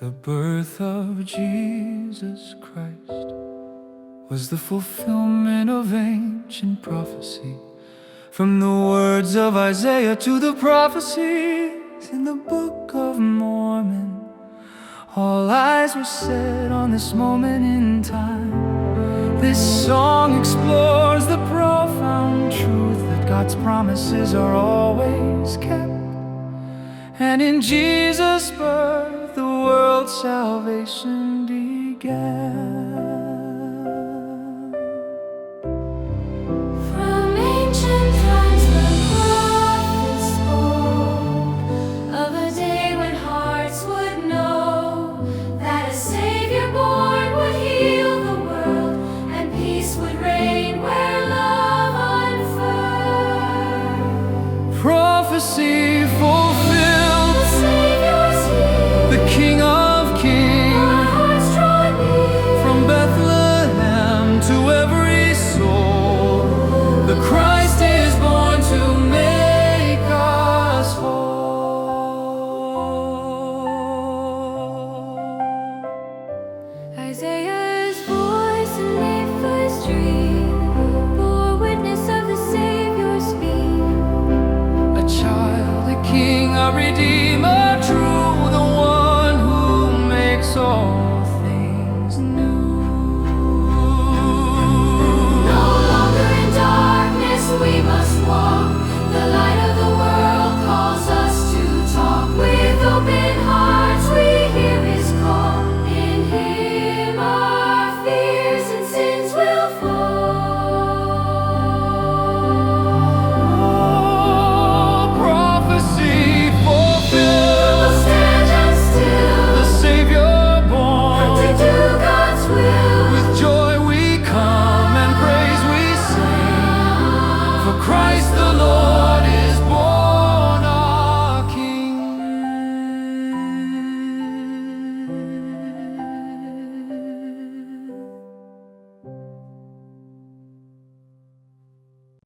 The birth of Jesus Christ was the fulfillment of ancient prophecy, from the words of Isaiah to the prophecies in the Book of Mormon. All eyes were set on this moment in time. This song explores the profound truth that God's promises are always kept, and in Jesus' birth the world's salvation began. From ancient times the prophets spoke of a day when hearts would know that a Savior born would heal the world, and peace would reign where love unfurled. Prophecy fulfilled, The Savior's here. the King of